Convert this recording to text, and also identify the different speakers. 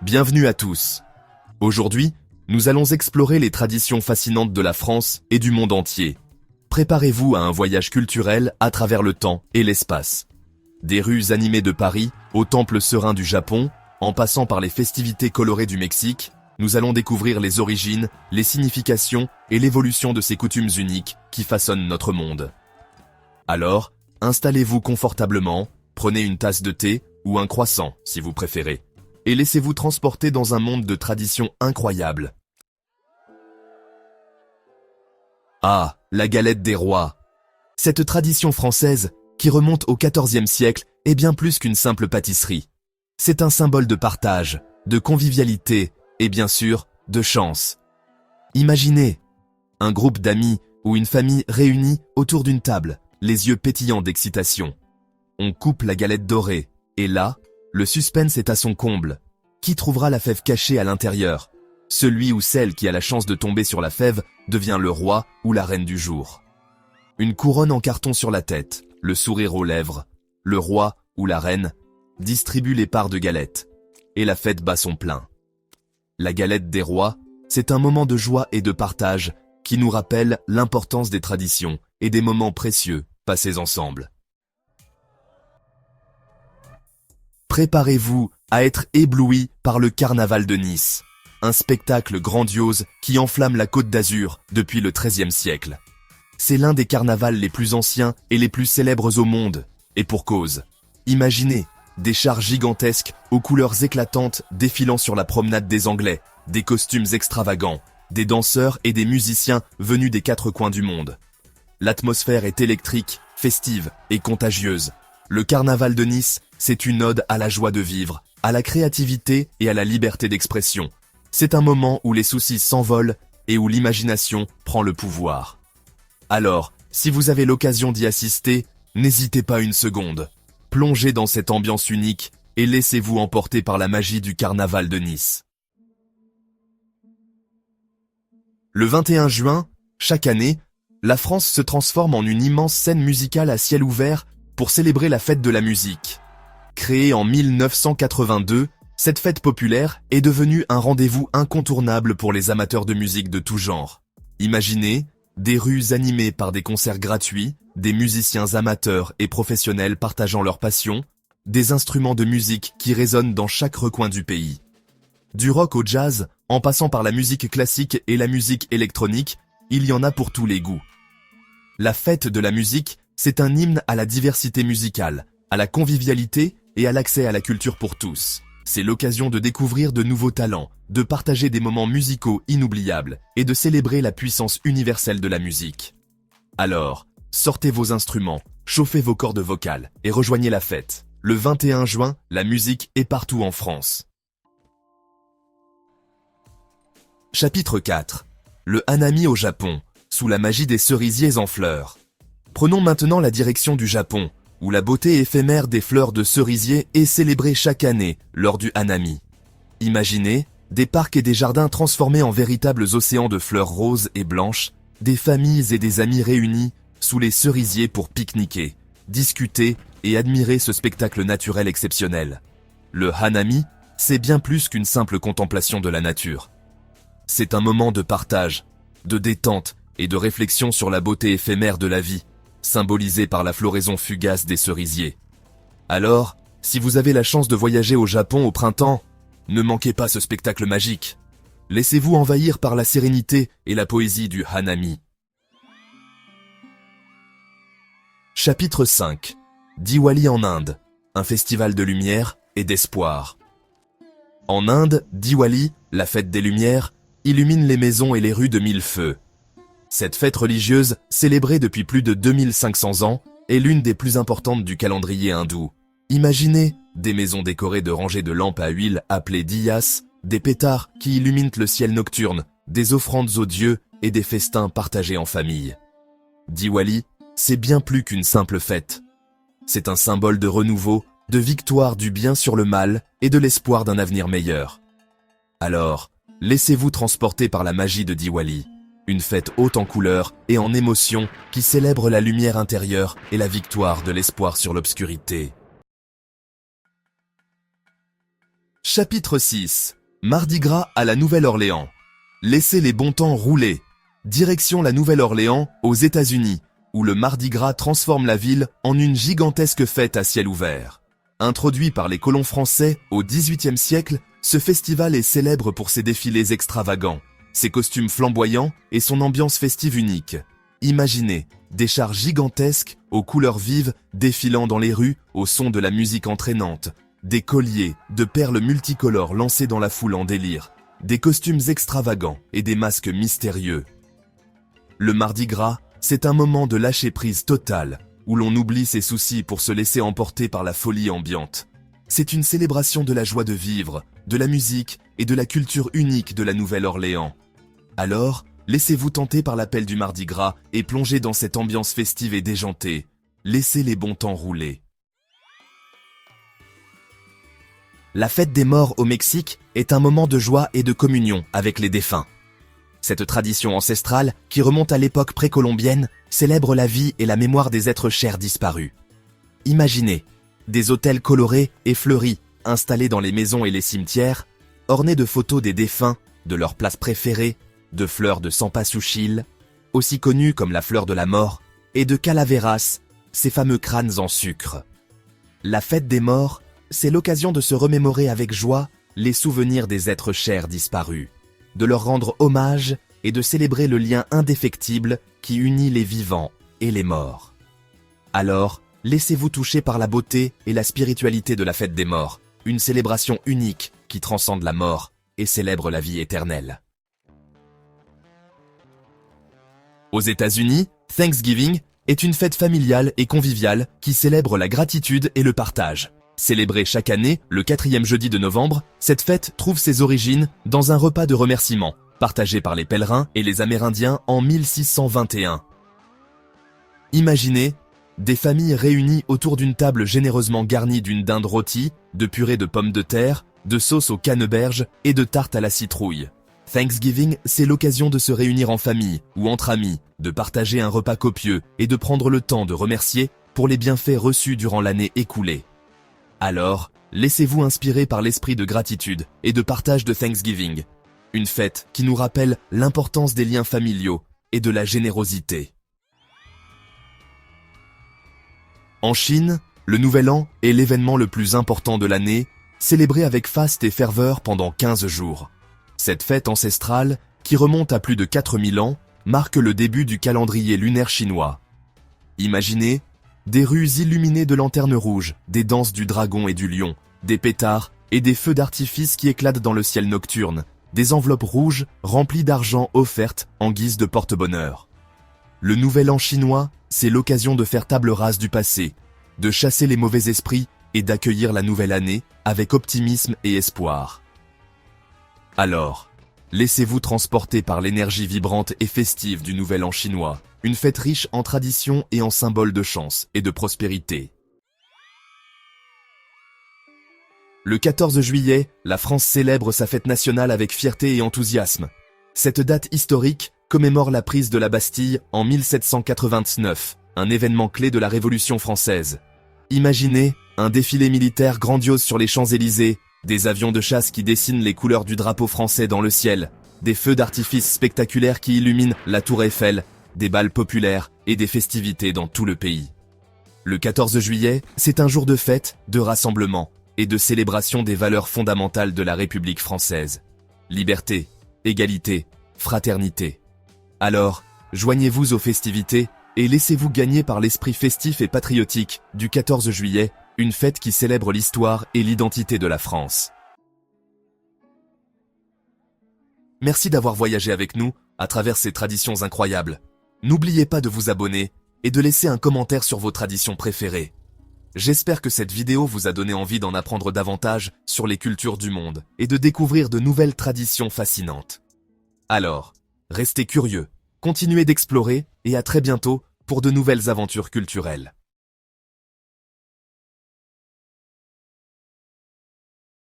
Speaker 1: Bienvenue à tous. Aujourd'hui, nous allons explorer les traditions fascinantes de la France et du monde entier. Préparez-vous à un voyage culturel à travers le temps et l'espace. Des rues animées de Paris au temple serein du Japon, en passant par les festivités colorées du Mexique, nous allons découvrir les origines, les significations et l'évolution de ces coutumes uniques qui façonnent notre monde. Alors, installez-vous confortablement, prenez une tasse de thé ou un croissant si vous préférez, et laissez-vous transporter dans un monde de traditions incroyables. Ah, la galette des rois. Cette tradition française, qui remonte au XIVe siècle, est bien plus qu'une simple pâtisserie. C'est un symbole de partage, de convivialité et bien sûr, de chance. Imaginez un groupe d'amis ou une famille réunie autour d'une table, les yeux pétillants d'excitation. On coupe la galette dorée, et là, le suspense est à son comble. Qui trouvera la fève cachée à l'intérieur? Celui ou celle qui a la chance de tomber sur la fève devient le roi ou la reine du jour. Une couronne en carton sur la tête, le sourire aux lèvres. Le roi ou la reine distribue les parts de galettes, et la fête bat son plein. La galette des rois, c'est un moment de joie et de partage qui nous rappelle l'importance des traditions et des moments précieux passés ensemble. Préparez-vous à être ébloui par le Carnaval de Nice, un spectacle grandiose qui enflamme la Côte d'Azur depuis le XIIIe siècle. C'est l'un des carnavals les plus anciens et les plus célèbres au monde, et pour cause. Imaginez des chars gigantesques aux couleurs éclatantes défilant sur la promenade des Anglais, des costumes extravagants, des danseurs et des musiciens venus des quatre coins du monde. L'atmosphère est électrique, festive et contagieuse. Le Carnaval de Nice, c'est une ode à la joie de vivre, à la créativité et à la liberté d'expression. C'est un moment où les soucis s'envolent et où l'imagination prend le pouvoir. Alors, si vous avez l'occasion d'y assister, n'hésitez pas une seconde. Plongez dans cette ambiance unique et laissez-vous emporter par la magie du Carnaval de Nice. Le 21 juin, chaque année, la France se transforme en une immense scène musicale à ciel ouvert pour célébrer la fête de la musique. Créée en 1982, cette fête populaire est devenue un rendez-vous incontournable pour les amateurs de musique de tout genre. Imaginez des rues animées par des concerts gratuits, des musiciens amateurs et professionnels partageant leur passion, des instruments de musique qui résonnent dans chaque recoin du pays. Du rock au jazz, en passant par la musique classique et la musique électronique, il y en a pour tous les goûts. La fête de la musique, c'est un hymne à la diversité musicale, à la convivialité et à l'accès à la culture pour tous. C'est l'occasion de découvrir de nouveaux talents, de partager des moments musicaux inoubliables et de célébrer la puissance universelle de la musique. Alors, sortez vos instruments, chauffez vos cordes vocales et rejoignez la fête. Le 21 juin, la musique est partout en France. Chapitre 4. Le hanami au Japon, sous la magie des cerisiers en fleurs. Prenons maintenant la direction du Japon, où la beauté éphémère des fleurs de cerisier est célébrée chaque année lors du hanami. Imaginez des parcs et des jardins transformés en véritables océans de fleurs roses et blanches, des familles et des amis réunis sous les cerisiers pour pique-niquer, discuter et admirer ce spectacle naturel exceptionnel. Le hanami, c'est bien plus qu'une simple contemplation de la nature. C'est un moment de partage, de détente et de réflexion sur la beauté éphémère de la vie, symbolisée par la floraison fugace des cerisiers. Alors, si vous avez la chance de voyager au Japon au printemps, ne manquez pas ce spectacle magique. Laissez-vous envahir par la sérénité et la poésie du hanami. Chapitre 5. Diwali en Inde, un festival de lumière et d'espoir. En Inde, Diwali, la fête des lumières, illumine les maisons et les rues de mille feux. Cette fête religieuse, célébrée depuis plus de 2500 ans, est l'une des plus importantes du calendrier hindou. Imaginez des maisons décorées de rangées de lampes à huile appelées diyas, des pétards qui illuminent le ciel nocturne, des offrandes aux dieux et des festins partagés en famille. Diwali, c'est bien plus qu'une simple fête. C'est un symbole de renouveau, de victoire du bien sur le mal et de l'espoir d'un avenir meilleur. Alors, laissez-vous transporter par la magie de Diwali. Une fête haute en couleurs et en émotions qui célèbre la lumière intérieure et la victoire de l'espoir sur l'obscurité. Chapitre 6. Mardi Gras à la Nouvelle-Orléans. Laissez les bons temps rouler. Direction la Nouvelle-Orléans, aux États-Unis, où le Mardi Gras transforme la ville en une gigantesque fête à ciel ouvert. Introduit par les colons français au XVIIIe siècle, ce festival est célèbre pour ses défilés extravagants, ses costumes flamboyants et son ambiance festive unique. Imaginez des chars gigantesques aux couleurs vives défilant dans les rues au son de la musique entraînante, des colliers de perles multicolores lancés dans la foule en délire, des costumes extravagants et des masques mystérieux. Le Mardi Gras, c'est un moment de lâcher-prise totale, où l'on oublie ses soucis pour se laisser emporter par la folie ambiante. C'est une célébration de la joie de vivre, de la musique et de la culture unique de la Nouvelle-Orléans. Alors, laissez-vous tenter par l'appel du Mardi Gras et plongez dans cette ambiance festive et déjantée. Laissez les bons temps rouler. La fête des morts au Mexique est un moment de joie et de communion avec les défunts. Cette tradition ancestrale, qui remonte à l'époque précolombienne, célèbre la vie et la mémoire des êtres chers disparus. Imaginez des autels colorés et fleuris installés dans les maisons et les cimetières, ornés de photos des défunts, de leurs places préférées, de fleurs de cempasúchil, aussi connues comme la fleur de la mort, et de calaveras, ces fameux crânes en sucre. La fête des morts, c'est l'occasion de se remémorer avec joie les souvenirs des êtres chers disparus, de leur rendre hommage et de célébrer le lien indéfectible qui unit les vivants et les morts. Alors, laissez-vous toucher par la beauté et la spiritualité de la fête des morts, une célébration unique qui transcende la mort et célèbre la vie éternelle. Aux États-Unis, Thanksgiving est une fête familiale et conviviale qui célèbre la gratitude et le partage. Célébrée chaque année, le 4e jeudi de novembre, cette fête trouve ses origines dans un repas de remerciement, partagé par les pèlerins et les Amérindiens en 1621. Imaginez des familles réunies autour d'une table généreusement garnie d'une dinde rôtie, de purée de pommes de terre, de sauce aux canneberges et de tartes à la citrouille. Thanksgiving, c'est l'occasion de se réunir en famille ou entre amis, de partager un repas copieux et de prendre le temps de remercier pour les bienfaits reçus durant l'année écoulée. Alors, laissez-vous inspirer par l'esprit de gratitude et de partage de Thanksgiving, une fête qui nous rappelle l'importance des liens familiaux et de la générosité. En Chine, le Nouvel An est l'événement le plus important de l'année, célébré avec faste et ferveur pendant 15 jours. Cette fête ancestrale, qui remonte à plus de 4000 ans, marque le début du calendrier lunaire chinois. Imaginez des rues illuminées de lanternes rouges, des danses du dragon et du lion, des pétards et des feux d'artifice qui éclatent dans le ciel nocturne, des enveloppes rouges remplies d'argent offertes en guise de porte-bonheur. Le Nouvel An chinois, c'est l'occasion de faire table rase du passé, de chasser les mauvais esprits et d'accueillir la nouvelle année avec optimisme et espoir. Alors, laissez-vous transporter par l'énergie vibrante et festive du Nouvel An chinois, une fête riche en traditions et en symboles de chance et de prospérité. Le 14 juillet, la France célèbre sa fête nationale avec fierté et enthousiasme. Cette date historique commémore la prise de la Bastille en 1789, un événement clé de la Révolution française. Imaginez un défilé militaire grandiose sur les Champs-Élysées, des avions de chasse qui dessinent les couleurs du drapeau français dans le ciel, des feux d'artifice spectaculaires qui illuminent la Tour Eiffel, des bals populaires et des festivités dans tout le pays. Le 14 juillet, c'est un jour de fête, de rassemblement et de célébration des valeurs fondamentales de la République française. Liberté, égalité, fraternité. Alors, joignez-vous aux festivités et laissez-vous gagner par l'esprit festif et patriotique du 14 juillet, une fête qui célèbre l'histoire et l'identité de la France. Merci d'avoir voyagé avec nous à travers ces traditions incroyables. N'oubliez pas de vous abonner et de laisser un commentaire sur vos traditions préférées. J'espère que cette vidéo vous a donné envie d'en apprendre davantage sur les cultures du monde et de découvrir de nouvelles traditions fascinantes. Alors, restez curieux, continuez d'explorer et à très bientôt pour de nouvelles aventures culturelles.